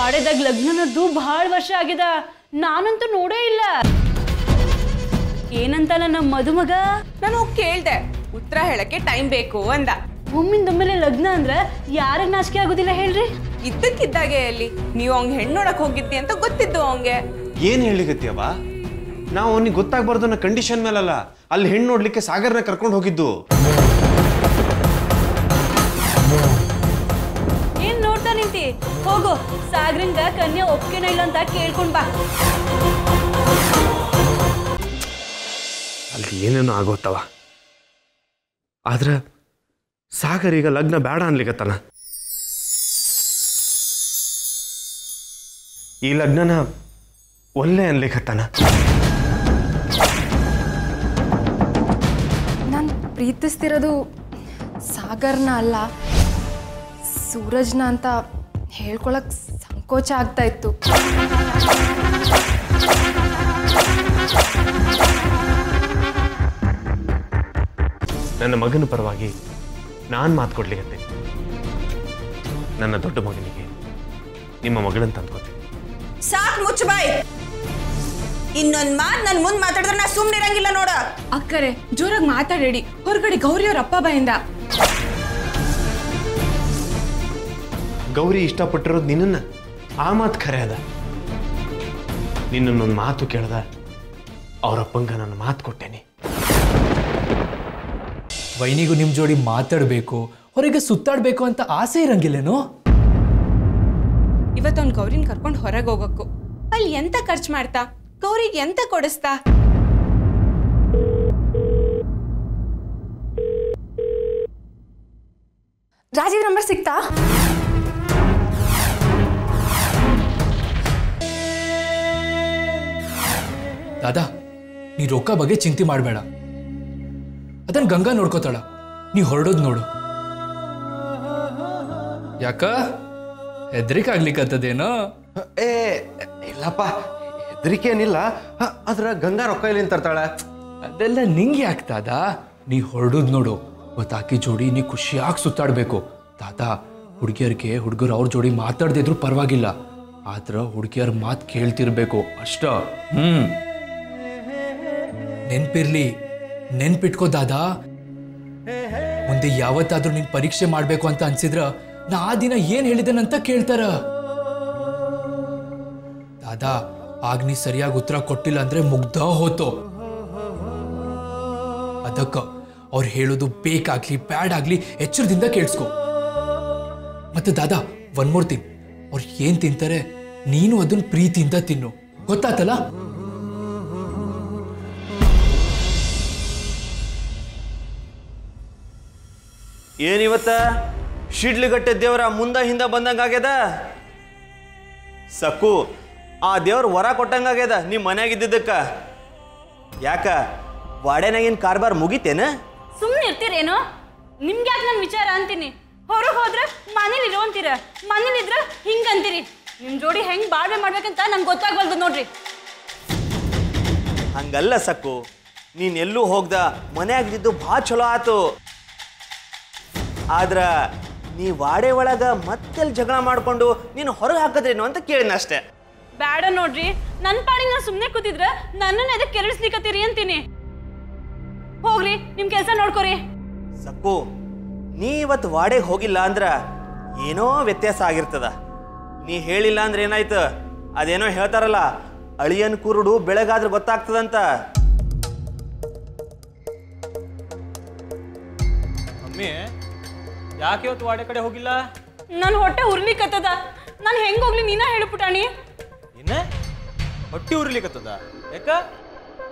ವಾಡೆದಾಗ ಲಗ್ನನದ್ದು ಬಹಳ ವರ್ಷ ಆಗ್ಯದ, ನಾನಂತೂ ನೋಡೇ ಇಲ್ಲ. ಏನಂತ ನಮ್ಮ ಮದುಮಗ? ನಾನು ಹೋಗಿ ಕೇಳ್ದೆ, ಉತ್ತರ ಹೇಳಕ್ಕೆ ಟೈಮ್ ಬೇಕು ಅಂದ. ಒಮ್ಮಿಂದೊಮ್ಮೆಲೆ ಲಗ್ನ ಅಂದ್ರ ಯಾರಿಗೆ ನಾಚಿಕೆ ಆಗುದಿಲ್ಲ ಹೇಳ್ರಿ? ಇದ್ದಕ್ಕಿದ್ದಾಗೆ ಅಲ್ಲಿ ನೀವು ಅವ್ನ್ ಹೆಣ್ಣೋಡಕ್ ಹೋಗಿದ್ದಿ ಅಂತ ಗೊತ್ತಿದ್ದು ಅವಂಗೆ. ಏನ್ ಹೇಳಿಗತ್ತೀಯವ? ನಾವು ಅವನಿಗೆ ಗೊತ್ತಾಗ್ಬಾರ್ದು ಅನ್ನೋ ಕಂಡೀಷನ್ ಮೇಲಲ್ಲ ಅಲ್ಲಿ ಹೆಣ್ಣು ನೋಡ್ಲಿಕ್ಕೆ ಸಾಗರ್ನ ಕರ್ಕೊಂಡು ಹೋಗಿದ್ದು. ಏನ್ ನೋಡ್ತಾ ನಿಂತಿ? ಹೋಗು, ಸಾಗರಂಗ ಕನ್ಯಾ ಒಪ್ಪಿಗೆನ ಇಲ್ಲ ಅಂತ ಕೇಳ್ಕೊಂಡ್ ಬಾ. ಅಲ್ಲಿ ಏನೇನೋ ಆಗೋತ್ತವ, ಆದ್ರೆ ಸಾಗರ್ ಈಗ ಲಗ್ನ ಬೇಡ ಅನ್ಲಿಕತ್ತಾನ. ಈ ಲಗ್ನನ ಒಲ್ಲೆ ಅನ್ಲಿಕತ್ತಾನ. ನಾನು ಪ್ರೀತಿಸ್ತಿರೋದು ಸಾಗರ್ನ ಅಲ್ಲ, ಸೂರಜ್ನ ಅಂತ ಹೇಳ್ಕೊಳಕ್ ಸಂಕೋಚ ಆಗ್ತಾ ಇತ್ತು. ನನ್ನ ಮಗನ ಪರವಾಗಿ ನಾನು ಮಾತು ಕೊಡ್ಲಿಕ್ಕೆ ನನ್ನ ದೊಡ್ಡ ಮಗನಿಗೆ ನಿಮ್ಮ ಮಗಳನ್ನ ತಂದ್ಕೊತೀನಿ. ಸಾಕ್ ಮುಚ್ಚ ಬಾಯ್. ಇನ್ನೊಂದ್ ಮಾತ್ ನನ್ ಮುಂದ್ ಮಾತಾಡಿದ್ರೆ ನಾ ಸುಮ್ನೆ ಇರಂಗಿಲ್ಲ ನೋಡ. ಅಕ್ಕರೆ ಜೋರಾಗಿ ಮಾತಾಡಿ, ಹೊರಗಡೆ ಗೌರಿಯವ್ರ ಅಪ್ಪ ಬಾಯಿಂದ. ಗೌರಿ ಇಷ್ಟಪಟ್ಟಿರೋದು ನಿನ್ನ, ಆ ಮಾತು ಖರೆ ಅದ. ನಿನ್ನೊಂದು ಮಾತು ಕೇಳ್ದ ಅವರಪ್ಪಂಗ ನಾನು ಮಾತು ಕೊಟ್ಟೇನಿ. ವೈನಿಗೂ ನಿಮ್ಮ ಜೋಡಿ ಮಾತಾಡಬೇಕು, ಹೊರಗೆ ಸುತ್ತಾಡಬೇಕು ಅಂತ ಆಸೆ ಇರಂಗಿಲ್ಲೇನೋ? ಇವತ್ತೊಂದು ಗೌರಿನ ಕರ್ಕೊಂಡು ಹೊರಗೆ ಹೋಗಕ್ಕು. ಅಲ್ಲಿ ಎಂತ ಖರ್ಚು ಮಾಡ್ತಾ, ಗೌರಿಗೆ ಎಂತ ಕೊಡಿಸ್ತಾ? ರಾಜೀವ್ ನಂಬರ್ ಸಿಕ್ತಾ? ದಾದಾ, ನೀ ರೊಕ್ಕ ಬಗ್ಗೆ ಚಿಂತೆ ಮಾಡಬೇಡ, ಅದನ್ನ ಗಂಗಾ ನೋಡ್ಕೋತಾಳ. ನೀ ಹೊರಡೋದು ನೋಡು. ಯಾಕ ಹೆದರಿಕೆ ಆಗ್ಲಿಕ್ಕತ್ತದೇನೋ? ಏ ಇಲ್ಲಪ್ಪ, ಹೆದರಿಕೆ ಏನಿಲ್ಲ. ಅದ್ರ ಗಂಗಾ ರೊಕ್ಕ ಇಲ್ಲಿ ತರ್ತಾಳ. ಅದೆಲ್ಲ ನಿಂಗೆ ಆಗ್ತದ? ನೀ ಹೊರಡೋದು ನೋಡು. ಗೊತ್ತಾಕಿ ಜೋಡಿ ನೀ ಖುಷಿಯಾಗಿ ಸುತ್ತಾಡ್ಬೇಕು. ದಾದಾ, ಹುಡುಗಿಯರಿಗೆ ಹುಡುಗರು ಅವ್ರ ಜೋಡಿ ಮಾತಾಡ್ದಿದ್ರು ಪರವಾಗಿಲ್ಲ, ಆದ್ರ ಹುಡುಗಿಯರ ಮಾತು ಕೇಳ್ತಿರ್ಬೇಕು ಅಷ್ಟ. ನೆನ್ಪಿರ್ಲಿ, ನೆನ್ಪಿಟ್ಕೋ ದಾದಾ. ಮುಂದೆ ಯಾವತ್ತಾದ್ರೂ ನೀನ್ ಪರೀಕ್ಷೆ ಮಾಡ್ಬೇಕು ಅಂತ ಅನ್ಸಿದ್ರ ನಾ ಆ ದಿನ ಏನ್ ಹೇಳಿದನಂತ ಕೇಳ್ತಾರ. ದಾದಾ, ಆಗ ನೀ ಸರಿಯಾಗಿ ಉತ್ತರ ಕೊಟ್ಟಿಲ್ಲ ಅಂದ್ರೆ ಮುಗ್ಧ ಹೋತು. ಅದಕ್ಕ ಅವ್ರು ಹೇಳೋದು ಬೇಕಾಗ್ಲಿ ಬ್ಯಾಡ್ ಆಗ್ಲಿ ಎಚ್ಚರದಿಂದ ಕೇಳಿಸ್ಕೊ. ಮತ್ತೆ ದಾದಾ, ಒನ್ ಮೋರ್ ಥಿಂಗ್, ಅವ್ರು ಏನ್ ತಿಂತಾರೆ ನೀನು ಅದನ್ನ ಪ್ರೀತಿಯಿಂದ ತಿನ್ನು, ಗೊತ್ತಾತಲ್ಲ? ಏನಿವತ್ತ ಶಿಡ್ಲುಗಟ್ಟೆ ದೇವರ ಮುಂದ ಹಿಂದ ಬಂದಂಗಾಗ್ಯದ. ಸಕ್ಕು, ಆ ದೇವ್ರ ವರ ಕೊಟ್ಟಂಗಾಗ್ಯದ ನಿಮ್ಮ ಮನ್ಯಾಗಿದ್ದಕ್ಕ. ಯಾಕ ವಾಡೆನಾಗಿನ ಕಾರ್ಬಾರ್ ಮುಗಿತೇನ? ಸುಮ್ಮನೆ ಇರ್ತೀರೇನೋ? ನಿಮ್ಗೆ ಯಾಕೆ ನನ್ನ ವಿಚಾರ ಅಂತೀನಿ. ಹೊರಗೆ ಹೋದ್ರೆ ಮನೇಲಿ ಇರೋ ಅಂತೀರ, ಮನೇಲಿದ್ರೆ ಹಿಂಗಂತೀರಿ. ನಿಮ್ಮ ಜೋಡಿ ಹೆಂಗೆ ಬಾಳ್ವೆ ಮಾಡ್ಬೇಕಂತ ನಂಗೆ ಗೊತ್ತಾಗ್ಬಲ್ದು ನೋಡ್ರಿ. ಹಂಗಲ್ಲ ಸಕ್ಕು, ನೀನ್ ಎಲ್ಲೂ ಹೋಗ್ದ ಮನ್ಯಾಗಿದ್ದು ಭಾಳ ಚಲೋ ಆತು. ಆದ್ರ ನೀ ವಾಡೆ ಒಳಗ ಮತ್ತೆಲ್ಲಿ ಜಗಳ ಮಾಡ್ಕೊಂಡು ನೀನು ಹೊರಗೆ ಹಾಕದ್ರೇನು ಅಂತ ಕೇಳಿನ ಅಷ್ಟೇ. ಬೇಡ ನೋಡ್ರಿ, ನನ್ನ ಪಾಡಿಗೆ ನಾ ಸುಮ್ಮನೆ ಕೂತಿದ್ರೆ ನನ್ನನ್ನು ಎದಕ್ಕೆ ಕೆರಳಿಸ್ಲಿಕ್ಕತ್ತೀರಿ ಅಂತೀನಿ. ಹೋಗ್ರಿ, ನಿಮ್ಮ ಕೆಲಸ ನೋಡ್ಕೋರಿ. ಸಕ್ಕು, ನೀ ಇವತ್ತು ವಾಡೆಗೆ ಹೋಗಿಲ್ಲ ಅಂದ್ರ ಏನೋ ವ್ಯತ್ಯಾಸ ಆಗಿರ್ತದ. ನೀ ಹೇಳಿಲ್ಲ ಅಂದ್ರೆ ಏನಾಯ್ತು? ಅದೇನೋ ಹೇಳ್ತಾರಲ್ಲ, ಅಳಿಯನ್ ಕುರುಡು ಬೆಳಗಾದ್ರೆ ಗೊತ್ತಾಗ್ತದಂತ. ಮಮ್ಮಿ, ಯಾಕೆ ಇವತ್ತು ವಾಡೆ ಕಡೆ ಹೋಗಿಲ್ಲ? ನನ್ನ ಹೊಟ್ಟೆ ಉರ್ಲಿಕ್ಕತ್ತದ. ನಾನು ಹೆಂಗೆ ಹೋಗ್ಲಿ ನೀನ ಹೇಳು ಪುಟಾಣಿ. ಇನ್ನ ಹೊಟ್ಟಿ ಉರ್ಲಿಕ್ಕತ್ತದ? ಯಾಕ?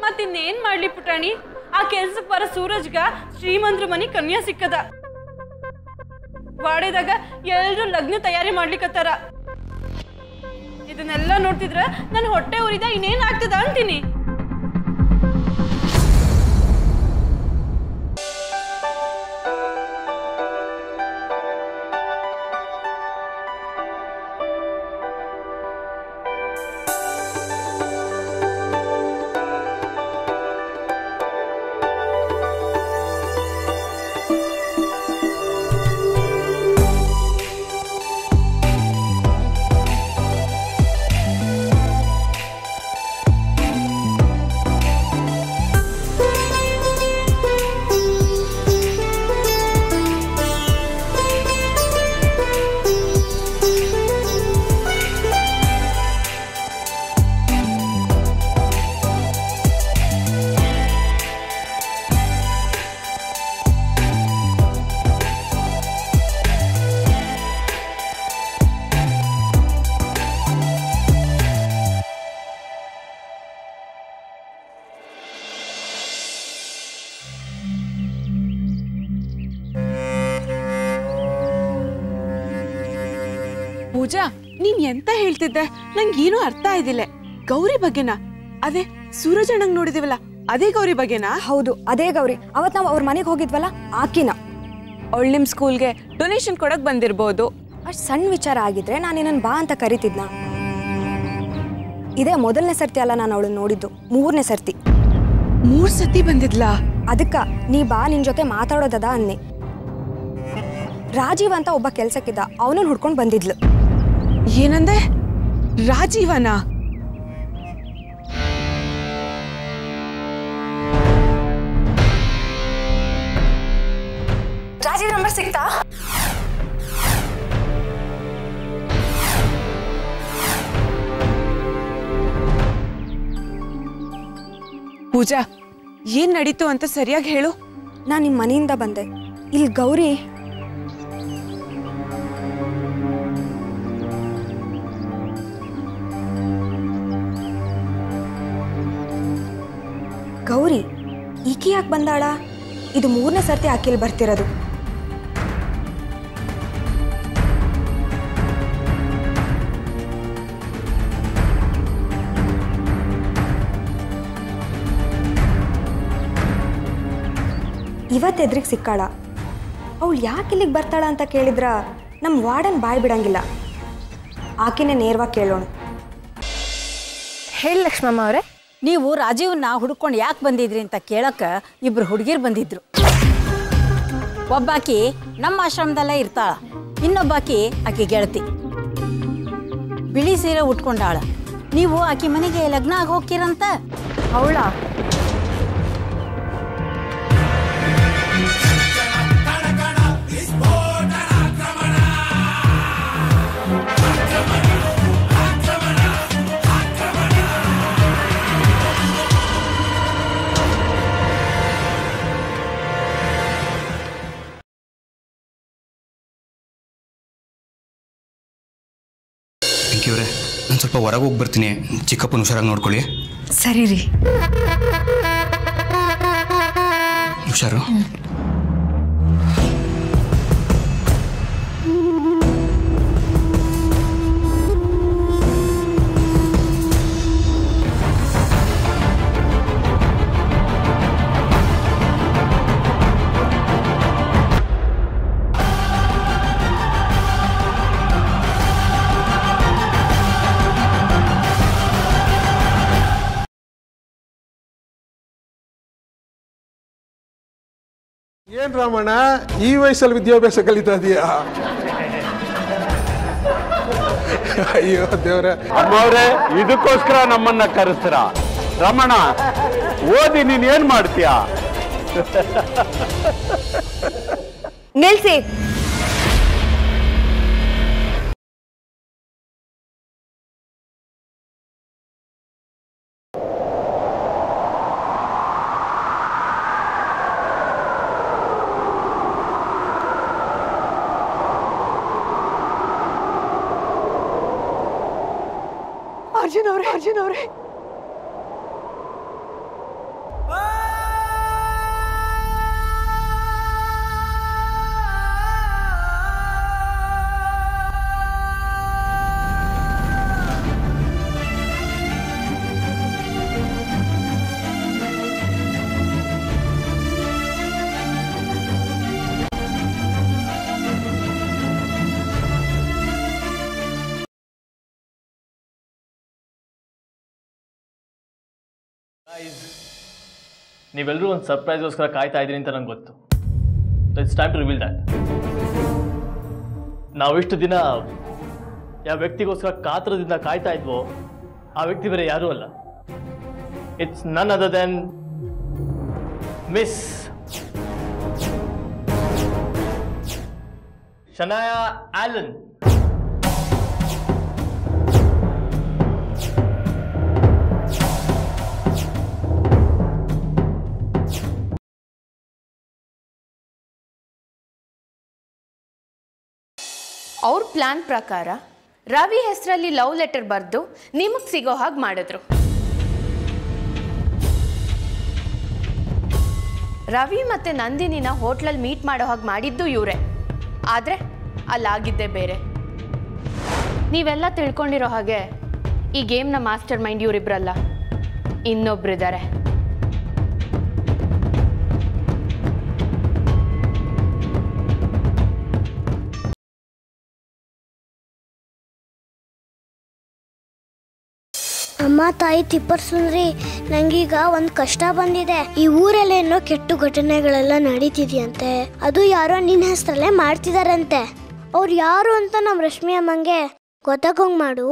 ಮತ್ತಿನ್ನೇನ್ ಮಾಡ್ಲಿ ಪುಟಾಣಿ, ಆ ಕೆಲ್ಸಕ್ಕೆ ಬರೋ ಸೂರಜ್ಗ ಶ್ರೀಮಂತ್ರ ಮನಿ ಕನ್ಯಾ ಸಿಕ್ಕದ. ವಾಡೆದಾಗ ಎಲ್ರು ಲಗ್ನ ತಯಾರಿ ಮಾಡ್ಲಿಕ್ಕತ್ತಾರ. ಇದನ್ನೆಲ್ಲ ನೋಡ್ತಿದ್ರ ನನ್ನ ಹೊಟ್ಟೆ ಉರಿದ ಇನ್ನೇನ್ ಆಗ್ತದ ಅಂತೀನಿ. ಪೂಜಾ ನೀನ್ ಎಂತ ಹೇಳ್ತಿದ್ದೆ ನಂಗೇನು ಅರ್ಥ ಆಯ್ದಿಲ್ಲ. ಗೌರಿ ಬಗ್ಗೆನಾ? ಅದೇ ಸೂರಜ್ ಅಣ್ಣಂಗ್ ನೋಡಿದಿವಲ್ಲ ಅದೇ ಗೌರಿ ಬಗ್ಗೆನಾ? ಹೌದು, ಅದೇ ಗೌರಿ. ಅವತ್ ನಾವು ಅವ್ರ ಮನೆಗೆ ಹೋಗಿದ್ವಲ್ಲ ಆಕಿನ. ಅವಳು ನಿಮ್ ಸ್ಕೂಲ್ಗೆ ಡೊನೇಷನ್ ಕೊಡಕ್ ಬಂದಿರ್ಬೋದು. ಅಷ್ಟ್ ಸಣ್ಣ ವಿಚಾರ ಆಗಿದ್ರೆ ನಾನು ನಿನ್ನ ಬಾ ಅಂತ ಕರಿತಿದ್ನ. ಇದೇ ಮೊದಲನೇ ಸರ್ತಿ ಅಲ್ಲ ನಾನು ಅವಳನ್ನ ನೋಡಿದ್ದು, 3ನೇ ಸರ್ತಿ. 3 ಸತಿ ಬಂದಿದ್ಲಾ? ಅದಕ್ಕ ನೀ ಬಾ, ನಿನ್ ಜೊತೆ ಮಾತಾಡೋದದ ಅನ್ನಿ. ರಾಜೀವ್ ಅಂತ ಒಬ್ಬ ಕೆಲ್ಸಕ್ಕಿದ್ದ, ಅವನನ್ನ ಹುಡ್ಕೊಂಡು ಬಂದಿದ್ಲು. ಏನಂದೆ? ರಾಜೀವನ? ರಾಜೀವ್ ನಂಬರ್ ಸಿಗ್ತಾ? ಪೂಜಾ ಏನ್ ನಡೀತು ಅಂತ ಸರಿಯಾಗಿ ಹೇಳು. ನಾನು ನಿಮ್ಮ ಮನೆಯಿಂದ ಬಂದೆ. ಇಲ್ಲಿ ಗೌರಿ ಗೌರಿ ಈಕಿ ಯಾಕೆ ಬಂದಾಳ? ಇದು 3ನೇ ಸರ್ತಿ ಆಕಿಲ್ ಬರ್ತಿರೋದು. ಇವತ್ತೆದ್ರಿಗೆ ಸಿಕ್ಕಾಳ. ಅವಳು ಯಾಕೆ ಇಲ್ಲಿಗೆ ಬರ್ತಾಳ ಅಂತ ಕೇಳಿದ್ರ ನಮ್ಮ ವಾರ್ಡನ್ ಬಾಯ್ ಬಿಡಂಗಿಲ್ಲ. ಆಕೆನೇ ನೇರವಾಗಿ ಕೇಳೋಣ. ಹೇಳಿ ಲಕ್ಷ್ಮಮ್ಮ ಅವರೇ. ನೀವು ರಾಜೀವ್ನ ಹುಡ್ಕೊಂಡು ಯಾಕೆ ಬಂದಿದ್ರಿ ಅಂತ ಕೇಳಕ್ಕೆ ಇಬ್ಬರು ಹುಡುಗಿರು ಬಂದಿದ್ರು. ಒಬ್ಬಾಕಿ ನಮ್ಮ ಆಶ್ರಮದಲ್ಲೇ ಇರ್ತಾಳ, ಇನ್ನೊಬ್ಬಾಕಿ ಆಕೆ ಗೆಳತಿ. ಬಿಳಿ ಸೀರೆ ಉಟ್ಕೊಂಡಾಳ. ನೀವು ಆಕೆ ಮನೆಗೆ ಲಗ್ನ ಆಗಿ ಹೋಗ್ತೀರಂತ. ಅವಳ ಅವರೇ, ನಾನು ಸ್ವಲ್ಪ ಹೊರಗೆ ಹೋಗಿ ಬರ್ತೀನಿ. ಚಿಕ್ಕಪ್ಪನ ಹುಷಾರಾಗಿ ನೋಡ್ಕೊಳ್ಳಿ. ಸರಿ ರೀ. ಹುಷಾರು. ಏನ್ ರಾಮಣ್ಣ, ಈ ವಯಸ್ಸಲ್ಲಿ ವಿದ್ಯಾಭ್ಯಾಸ ಕಲಿತಾ ಇದೀಯಾ? ಅಯ್ಯೋ ದೇವ್ರೆ. ಅಮ್ಮವ್ರೆ, ಇದಕ್ಕೋಸ್ಕರ ನಮ್ಮನ್ನ ಕರೆಸ್ತೀರ? ರಮಣ, ಓದಿ ನೀನ್ ಏನ್ ಮಾಡ್ತೀಯ? ನಿಲ್ಸಿ. ಅರ್ಜುನ್ ಅವರೇ ನೀವೆಲ್ಲರೂ ಒಂದು ಸರ್ಪ್ರೈಸ್ಗೋಸ್ಕರ ಕಾಯ್ತಾ ಇದ್ದೀರಿ ಅಂತ ನಂಗೆ ಗೊತ್ತು. It's time to reveal that. ನಾವಿಷ್ಟು ದಿನ ಯಾವ ವ್ಯಕ್ತಿಗೋಸ್ಕರ ಕಾತರದಿಂದ ಕಾಯ್ತಾ ಇದ್ವೋ ಆ ವ್ಯಕ್ತಿ ಬೇರೆ ಯಾರೂ ಅಲ್ಲ. It's none other than Miss Shanaya Alan. ಅವ್ರ ಪ್ಲಾನ್ ಪ್ರಕಾರ ರವಿ ಹೆಸರಲ್ಲಿ ಲವ್ ಲೆಟರ್ ಬರೆದು ನಿಮಗೆ ಸಿಗೋ ಹಾಗೆ ಮಾಡಿದ್ರು. ರವಿ ಮತ್ತು ನಂದಿನಿನ ಹೋಟ್ಲಲ್ಲಿ ಮೀಟ್ ಮಾಡೋ ಹಾಗೆ ಮಾಡಿದ್ದು ಇವರೇ. ಆದರೆ ಅಲ್ಲಾಗಿದ್ದೇ ಬೇರೆ. ನೀವೆಲ್ಲ ತಿಳ್ಕೊಂಡಿರೋ ಹಾಗೆ ಈ ಗೇಮ್ನ ಮಾಸ್ಟರ್ ಮೈಂಡ್ ಇವರಿಬ್ರಲ್ಲ, ಇನ್ನೊಬ್ರಿದ್ದಾರೆ. ಅಮ್ಮ ತಾಯಿ ತಿಪ್ಪರ್ ಸುಂದ್ರಿ, ನಂಗೀಗ ಒಂದು ಕಷ್ಟ ಬಂದಿದೆ. ಈ ಊರಲ್ಲೇನೋ ಕೆಟ್ಟ ಘಟನೆಗಳೆಲ್ಲ ನಡೀತಿದ್ಯಂತೆ. ಅದು ಯಾರೋ ನಿನ್ನ ಹೆಸರಲ್ಲೇ ಮಾಡ್ತಿದಾರಂತೆ. ಅವ್ರು ಯಾರು ಅಂತ ನಮ್ಮ ರಶ್ಮಿ ಅಮ್ಮಂಗೆ ಗೊತ್ತಾಗೋಂಗ್ ಮಾಡು.